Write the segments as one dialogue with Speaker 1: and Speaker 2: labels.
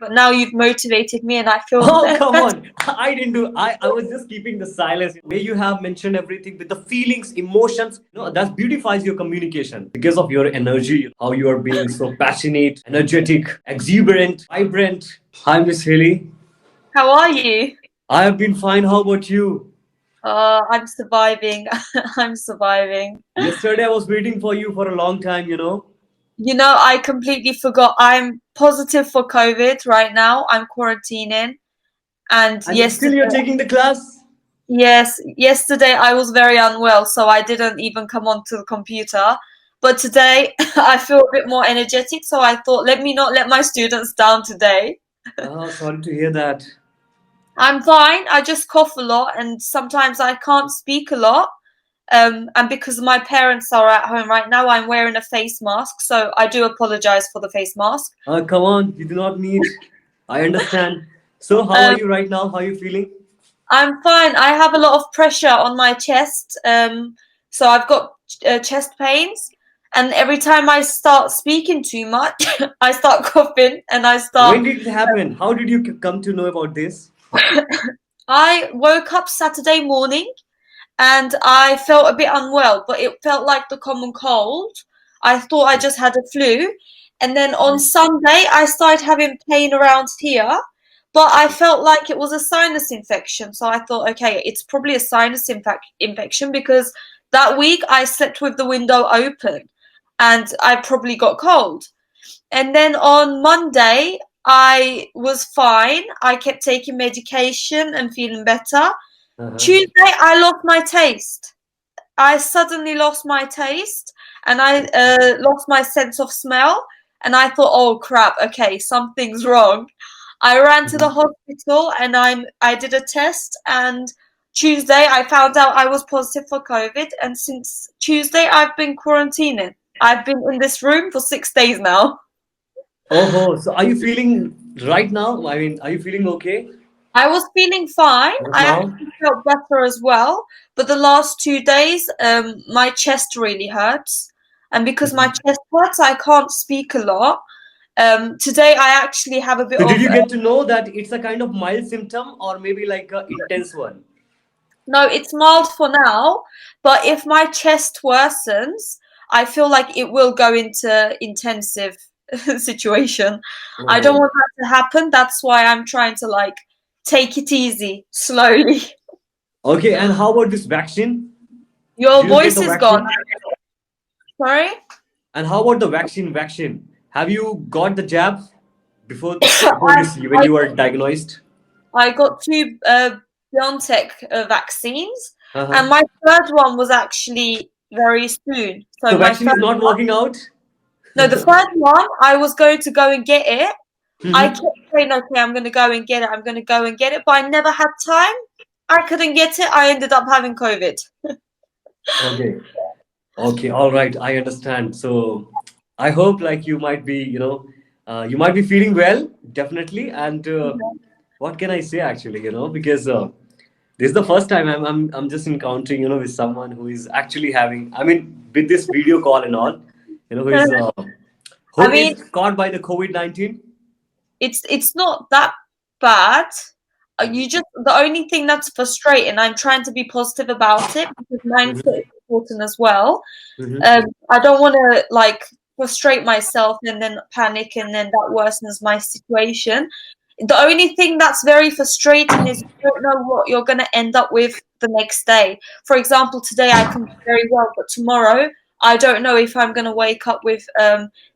Speaker 1: but now you've motivated me and I feel
Speaker 2: Oh, come
Speaker 1: better.
Speaker 2: on. I didn't do I was just keeping the silence. Way you have mentioned everything with the feelings, emotions, that beautifies your communication because of your energy, how you are being so passionate, energetic, exuberant, vibrant. Hi, Miss Haley.
Speaker 1: How are you?
Speaker 2: I have been fine. How about you?
Speaker 1: I'm surviving. I'm surviving.
Speaker 2: Yesterday I was waiting for you for a long time.
Speaker 1: You know, I completely forgot. I'm positive for COVID right now. I'm quarantining. And
Speaker 2: And still you're taking the class?
Speaker 1: yesterday I was very unwell, so I didn't even come onto the computer. But today I feel a bit more energetic, so I thought, let me not let my students down today.
Speaker 2: Oh, sorry to hear that.
Speaker 1: I'm fine. I just cough a lot, and sometimes I can't speak a lot. And because my parents are at home right now, I'm wearing a face mask, so I do apologize for the face mask.
Speaker 2: Come on, you do not need. I understand. So, how are
Speaker 1: Um,
Speaker 2: you right now? How are you feeling?
Speaker 1: I'm fine. I have a lot of pressure on my chest, so I've got chest pains, and every time I start speaking too much, I start coughing, and I
Speaker 2: When
Speaker 1: start.
Speaker 2: did it happen? How did you come to know about this?
Speaker 1: I woke up Saturday morning and I felt a bit unwell, but it felt like the common cold. I thought I just had a flu. And then on Sunday, I started having pain around here, but I felt like it was a sinus infection. So I thought, okay, it's probably a sinus infection because that week I slept with the window open and I probably got cold. And then on Monday, I was fine. I kept taking medication and feeling better.
Speaker 2: Uh-huh.
Speaker 1: Tuesday, I lost my taste. I suddenly lost my taste and I lost my sense of smell. And I thought, oh crap, okay, something's wrong. I ran to the
Speaker 2: Mhm.
Speaker 1: hospital and I did a test. And Tuesday, I found out I was positive for COVID. And since Tuesday, I've been quarantining. I've been in this room for 6 days now.
Speaker 2: Oh, so are you feeling right now? I mean, are you feeling okay
Speaker 1: I was feeling fine.
Speaker 2: as of
Speaker 1: I
Speaker 2: now?
Speaker 1: actually felt better as well. But the last 2 days, my chest really hurts. And because my
Speaker 2: Mhm.
Speaker 1: chest hurts, I can't speak a lot. Today, I actually have a bit
Speaker 2: So, did
Speaker 1: of.
Speaker 2: you get to know that it's a kind of mild symptom or maybe like a intense one?
Speaker 1: No, it's mild for now. But if my chest worsens, I feel like it will go into intensive situation. I don't
Speaker 2: Oh,
Speaker 1: want that to happen. That's why I'm trying to like take it easy, slowly.
Speaker 2: okay. And how about this vaccine?
Speaker 1: Your
Speaker 2: Did you get
Speaker 1: voice
Speaker 2: the
Speaker 1: is gone.
Speaker 2: vaccine?
Speaker 1: Sorry?
Speaker 2: And how about the vaccine? Vaccine. Have you got the jab before
Speaker 1: I,
Speaker 2: this when
Speaker 1: I
Speaker 2: you were diagnosed?
Speaker 1: I got two BioNTech vaccines, and
Speaker 2: Uh-huh.
Speaker 1: my third one was actually very soon. So
Speaker 2: So
Speaker 1: my
Speaker 2: vaccine
Speaker 1: third
Speaker 2: is not
Speaker 1: one,
Speaker 2: working out.
Speaker 1: no, the third one, I was going to go and get it. I
Speaker 2: Mhm.
Speaker 1: kept saying, okay, I'm going to go and get it. I'm going to go and get it, but I never had time. I couldn't get it. I ended up having COVID.
Speaker 2: Okay. Okay. All right. I understand. So I hope like you might be feeling well, definitely. And what can I say actually? Because this is the first time I'm just encountering with someone who is actually having. I mean, with this video call and all, who
Speaker 1: I mean,
Speaker 2: is caught by the COVID-19.
Speaker 1: it's not that bad. You just the only thing that's frustrating. I'm trying to be positive about it because mindset is important as well.
Speaker 2: Mm-hmm.
Speaker 1: I don't want to like frustrate myself and then panic and then that worsens my situation. The only thing that's very frustrating is you don't know what you're going to end up with the next day. For example, today I can be very well, but tomorrow I don't know if I'm going to wake up with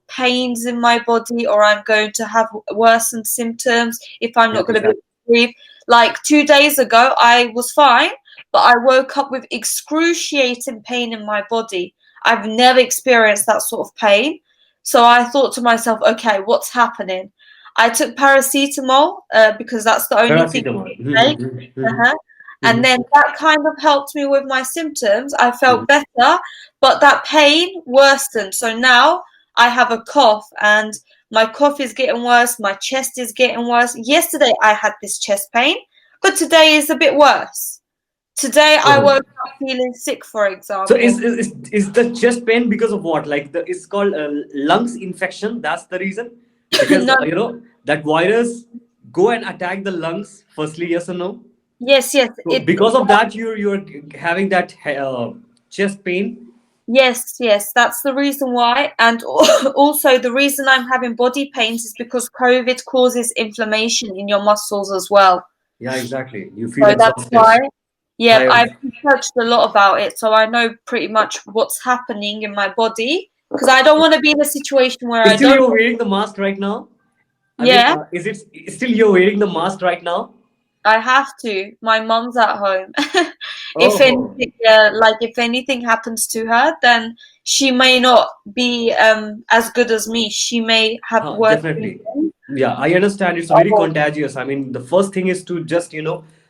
Speaker 1: pains in my body or I'm going to have worsened symptoms, if I'm not going to be able
Speaker 2: Exactly.
Speaker 1: to breathe. Like 2 days ago, I was fine, but I woke up with excruciating pain in my body. I've never experienced that sort of pain. So I thought to myself, okay, what's happening? I took paracetamol because that's the only thing
Speaker 2: Paracetamol.
Speaker 1: I take. Uh-huh. And then that kind of helped me with my symptoms. I felt better, but that pain worsened. So now I have a cough and my cough is getting worse. My chest is getting worse. Yesterday I had this chest pain, but today is a bit worse. Today I
Speaker 2: Oh.
Speaker 1: woke up feeling sick, for
Speaker 2: So
Speaker 1: example.
Speaker 2: is the chest pain because of what? Like it's called lungs infection. That's the reason. Because
Speaker 1: No,
Speaker 2: that virus go and attack the lungs firstly, yes or no?
Speaker 1: Yes, yes.
Speaker 2: So because of that, you're having that chest pain.
Speaker 1: Yes, yes, that's the reason why. And also, the reason I'm having body pains is because COVID causes inflammation in your muscles as well.
Speaker 2: Yeah, exactly. You feel
Speaker 1: So that's
Speaker 2: exhausted,
Speaker 1: why. Yep,
Speaker 2: tired.
Speaker 1: I've researched a lot about it, so I know pretty much what's happening in my body because I don't want to be in a situation where I
Speaker 2: Still,
Speaker 1: don't.
Speaker 2: you're wearing the mask right now. I mean,
Speaker 1: Yeah,
Speaker 2: is it still you're wearing the mask right now?
Speaker 1: I have to. My mom's at home. If
Speaker 2: Oh,
Speaker 1: anything, like if anything happens to her, then she may not be as good as me. She may have worse
Speaker 2: definitely.
Speaker 1: symptoms.
Speaker 2: Yeah, I understand. It's very contagious. I mean, the first thing is to just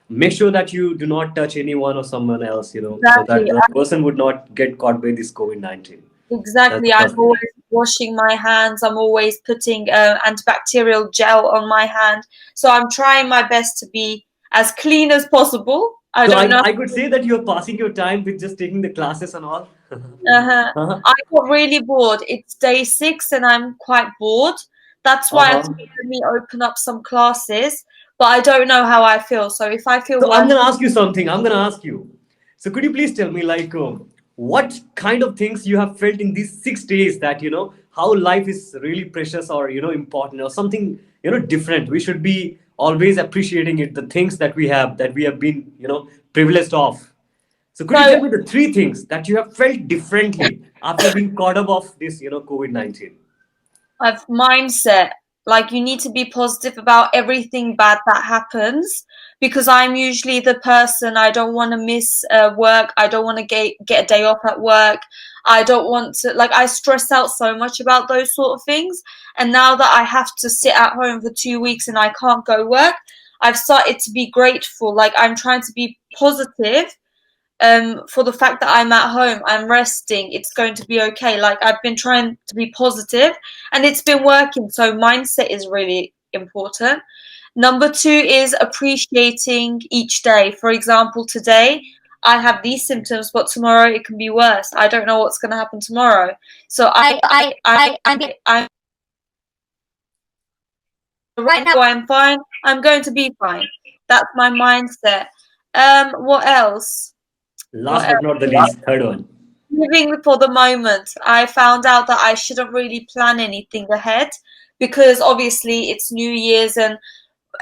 Speaker 2: make sure that you do not touch anyone or someone else, so that
Speaker 1: Exactly.
Speaker 2: the person would not get caught by this COVID-19. That's
Speaker 1: Exactly.
Speaker 2: the
Speaker 1: I'm
Speaker 2: first thing.
Speaker 1: always washing my hands. I'm always putting antibacterial gel on my hand. So I'm trying my best to be as clean as possible. I
Speaker 2: So
Speaker 1: don't
Speaker 2: I,
Speaker 1: know.
Speaker 2: I could say that you're passing your time with just taking the classes and all.
Speaker 1: Uh-huh.
Speaker 2: Uh-huh.
Speaker 1: I got really bored. It's day 6 and I'm quite bored. That's why I thought,
Speaker 2: Uh-huh.
Speaker 1: let me open up some classes, but I don't know how I feel. So if I feel
Speaker 2: So I'm
Speaker 1: worse,
Speaker 2: gonna ask you something. I'm gonna ask you. So could you please tell me, like, what kind of things you have felt in these 6 days, that how life is really precious, or important, or something different. We should be always appreciating it, the things that we have been privileged of. So could you
Speaker 1: so
Speaker 2: tell me the three things that you have felt differently after being caught up of this COVID-19?
Speaker 1: I've mindset. Like you need to be positive about everything bad that happens because I'm usually the person I don't want to miss work. I don't want to get a day off at work. I don't want to like I stress out so much about those sort of things. And now that I have to sit at home for 2 weeks and I can't go work, I've started to be grateful. Like I'm trying to be positive for the fact that I'm at home, I'm resting, it's going to be okay. Like I've been trying to be positive and it's been working. So mindset is really important. Number 2 is appreciating each day. For example, today I have these symptoms, but tomorrow it can be worse. I don't know what's going to happen tomorrow. So I'm right now I'm fine. I'm going to be fine. That's my mindset. What else? What
Speaker 2: Last but not the
Speaker 1: else?
Speaker 2: least, third one.
Speaker 1: Living for the moment. I found out that I shouldn't really plan anything ahead because obviously it's New Year's and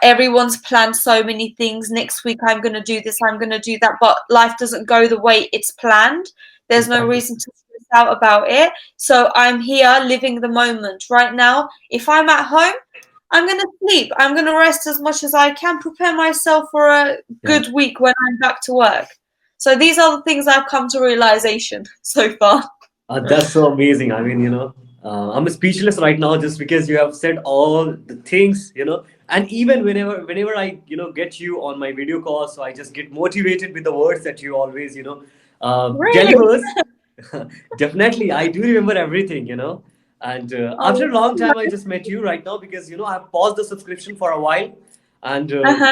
Speaker 1: everyone's planned so many things. Next week I'm going to do this, I'm going to do that, but life doesn't go the way it's planned. There's no
Speaker 2: Exactly.
Speaker 1: reason to stress out about it. So I'm here living the moment right now. If I'm at home, I'm going to sleep. I'm going to rest as much as I can, prepare myself for a
Speaker 2: Yeah.
Speaker 1: good week when I'm back to work. So these are the things I've come to realization so far.
Speaker 2: That's so amazing. I mean, I'm speechless right now just because you have said all the things. And even whenever I, get you on my video call, so I just get motivated with the words that you always,
Speaker 1: Really?
Speaker 2: delivers. Definitely, I do remember everything. And after
Speaker 1: Oh,
Speaker 2: a long time, I just met you right now because, I've paused the subscription for a while. And
Speaker 1: uh-huh.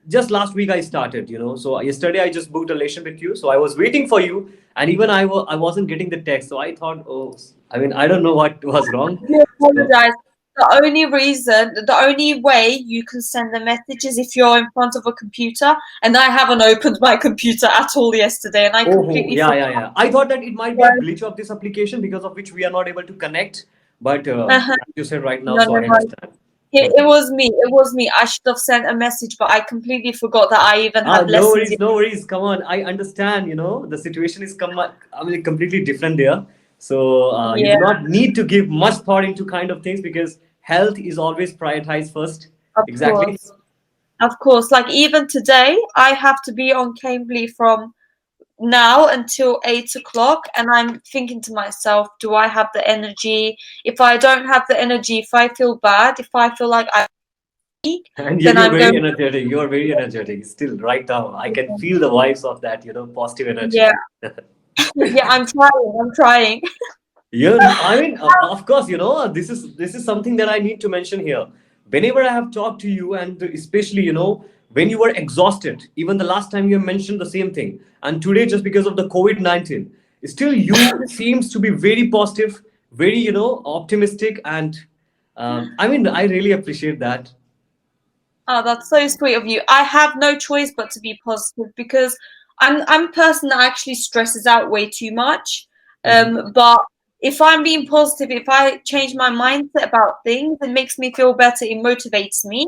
Speaker 2: just last week I started. So yesterday I just booked a lesson with you. So I was waiting for you, and even I wasn't getting the text. So I thought, oh, I mean, I don't know what was wrong.
Speaker 1: I do
Speaker 2: So,
Speaker 1: apologize. The only way you can send the message is if you're in front of a computer, and I haven't opened my computer at all yesterday, and I
Speaker 2: oh,
Speaker 1: completely
Speaker 2: yeah,
Speaker 1: forgot.
Speaker 2: yeah, yeah. I thought that it might be a glitch of this application because of which we are not able to connect. But
Speaker 1: Uh-huh.
Speaker 2: as you said right now,
Speaker 1: No,
Speaker 2: so
Speaker 1: no,
Speaker 2: I
Speaker 1: no.
Speaker 2: understand.
Speaker 1: It was me. It was me. I should have sent a message, but I completely forgot that I even had
Speaker 2: No
Speaker 1: lessons.
Speaker 2: worries, no worries. Come on, I understand. The situation is I mean, completely different there. So you
Speaker 1: Yeah,
Speaker 2: do not need to give much thought into kind of things because health is always prioritized first.
Speaker 1: of
Speaker 2: Exactly.
Speaker 1: course. Of course. Like even today, I have to be on Cambly from now until 8 o'clock, and I'm thinking to myself, do I have the energy? If I don't have the energy, if I feel bad, if I feel like I'm weak,
Speaker 2: And
Speaker 1: then
Speaker 2: you're
Speaker 1: I'm going
Speaker 2: very energetic. You're very energetic. Still, right now, I can feel the vibes of that. Positive energy.
Speaker 1: yeah. Yeah, I'm trying. I'm trying.
Speaker 2: Yeah, I mean, of course, this is something that I need to mention here. Whenever I have talked to you, and especially, when you were exhausted, even the last time you mentioned the same thing, and today just because of the COVID-19, still you seems to be very positive, very, optimistic, and I mean, I really appreciate that.
Speaker 1: Oh, that's so sweet of you. I have no choice but to be positive because I'm a person that actually stresses out way too much.
Speaker 2: Mhm.
Speaker 1: But if I'm being positive, if I change my mindset about things, it makes me feel better. It motivates me.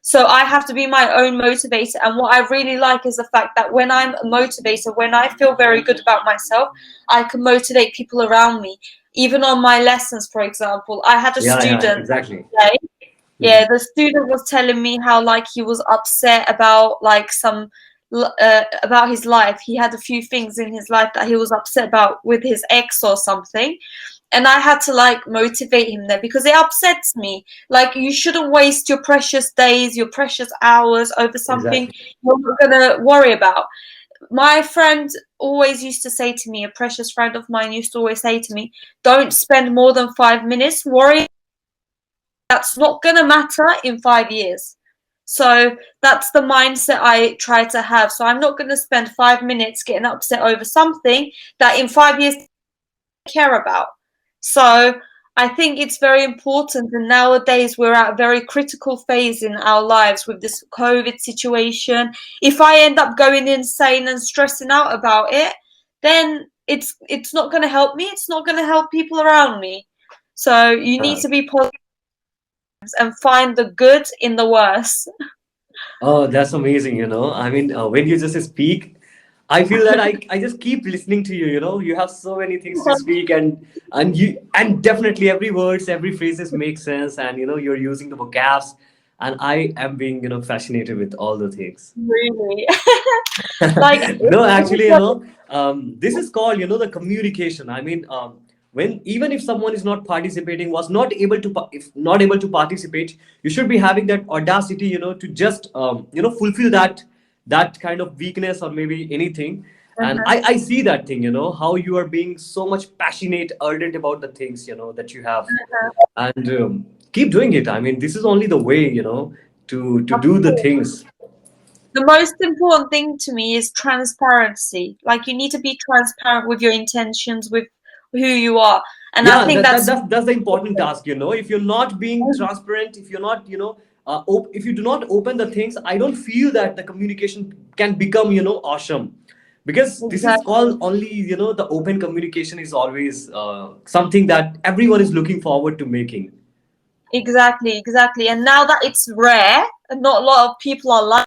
Speaker 1: So I have to be my own motivator. And what I really like is the fact that when I'm a motivator, when I feel very good about myself, I can motivate people around me. Even on my lessons, for example, I had a
Speaker 2: Yeah, yeah,
Speaker 1: student
Speaker 2: exactly.
Speaker 1: today.
Speaker 2: Mhm.
Speaker 1: Yeah, the student was telling me how like he was upset about like some about his life. He had a few things in his life that he was upset about with his ex or something. And I had to like motivate him there because it upsets me. Like you shouldn't waste your precious days, your precious hours over something
Speaker 2: Exactly.
Speaker 1: you're not gonna worry about. My friend always used to say to me, a precious friend of mine used to always say to me, don't spend more than 5 minutes worrying that's not going to matter in 5 years. So that's the mindset I try to have. So I'm not going to spend 5 minutes getting upset over something that in 5 years I care about. So I think it's very important. And nowadays we're at a very critical phase in our lives with this COVID situation. If I end up going insane and stressing out about it, then it's not going to help me. It's not going to help people around me. So you need
Speaker 2: Yeah.
Speaker 1: to be positive and find the good in the worst.
Speaker 2: Oh, that's amazing, I mean, when you just speak, I feel that I just keep listening to you, You have so many things to speak, and definitely every words, every phrases make sense, and you're using the vocabs, and I am being, fascinated with all the things.
Speaker 1: Really. Like
Speaker 2: No, actually, this is called, the communication. I mean, when even if someone is not participating, was not able to, if not able to participate, you should be having that audacity, to just, fulfill that kind of weakness or maybe anything. And
Speaker 1: uh-huh.
Speaker 2: I see that thing, how you are being so much passionate, ardent about the things, that you have, and keep doing it. I mean, this is only the way, to
Speaker 1: Of
Speaker 2: do the
Speaker 1: course.
Speaker 2: things.
Speaker 1: The most important thing to me is transparency. Like you need to be transparent with your intentions, with who you are. And I
Speaker 2: Yeah,
Speaker 1: think that's
Speaker 2: that's the important task. If you're not being transparent, if you're not, if you do not open the things, I don't feel that the communication can become, awesome, because this is
Speaker 1: exactly,
Speaker 2: called only, the open communication is always something that everyone is looking forward to making.
Speaker 1: exactly. And now that it's rare and not a lot of people are like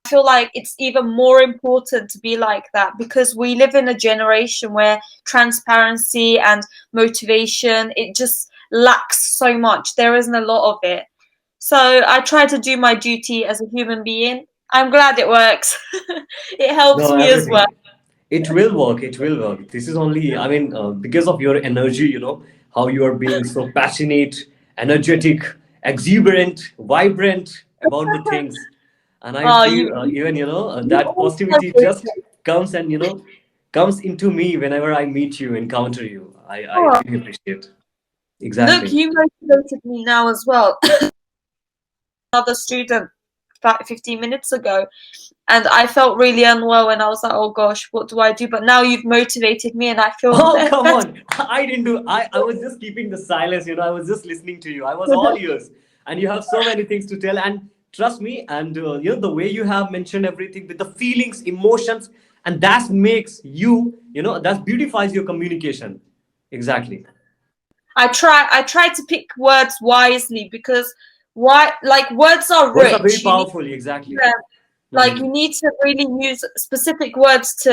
Speaker 1: I feel like it's even more important to be like that because we live in a generation where transparency and motivation it just lacks so much. There isn't a lot of it. So I try to do my duty as a human being. I'm glad it works. It helps
Speaker 2: No,
Speaker 1: me as well.
Speaker 2: everything. It will work. It will work. This is only, I mean, because of your energy, how you are being so passionate, energetic, exuberant, vibrant about the things. And I
Speaker 1: Oh,
Speaker 2: feel even,
Speaker 1: you
Speaker 2: that
Speaker 1: always
Speaker 2: positivity
Speaker 1: celebrate
Speaker 2: just
Speaker 1: it.
Speaker 2: comes and, comes into me whenever I meet you, encounter you. I
Speaker 1: Oh,
Speaker 2: really appreciate.
Speaker 1: look,
Speaker 2: Exactly.
Speaker 1: you motivated me now as well. Another student about 15 minutes ago, and I felt really unwell, and I was like, oh gosh, what do I do? But now you've motivated me, and I feel
Speaker 2: Oh, come
Speaker 1: better.
Speaker 2: on. I didn't do, I was just keeping the silence, I was just listening to you. I was all ears. And you have so many things to tell. And trust me, and the way you have mentioned everything with the feelings, emotions, and that makes you, that beautifies your communication. Exactly.
Speaker 1: I try to pick words wisely because why like words are
Speaker 2: Words are very
Speaker 1: rich. You need
Speaker 2: powerful. Exactly.
Speaker 1: to, like
Speaker 2: Mhm.
Speaker 1: you need to really use specific words to,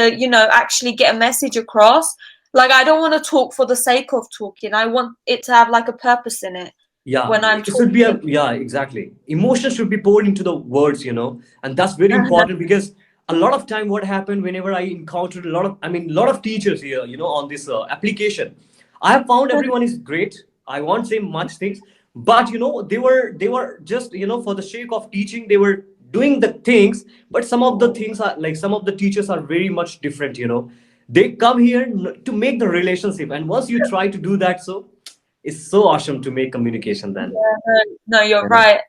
Speaker 1: actually get a message across. Like I don't want to talk for the sake of talking. I want it to have like a purpose in it
Speaker 2: Yeah,
Speaker 1: when I'm
Speaker 2: it should be
Speaker 1: talking.
Speaker 2: yeah, exactly. Emotion should be poured into the words, and that's very
Speaker 1: Uh-huh.
Speaker 2: important because a lot of time what happened whenever I encountered a lot of, I mean, a lot of teachers here, on this application, I have found everyone is great. I won't say much things, but they were just, for the sake of teaching, they were doing the things, but some of the things are like some of the teachers are very much different, They come here to make the relationship, and once you try to do that, so it's so awesome to make communication then.
Speaker 1: Yeah, no, you're
Speaker 2: You know?
Speaker 1: right.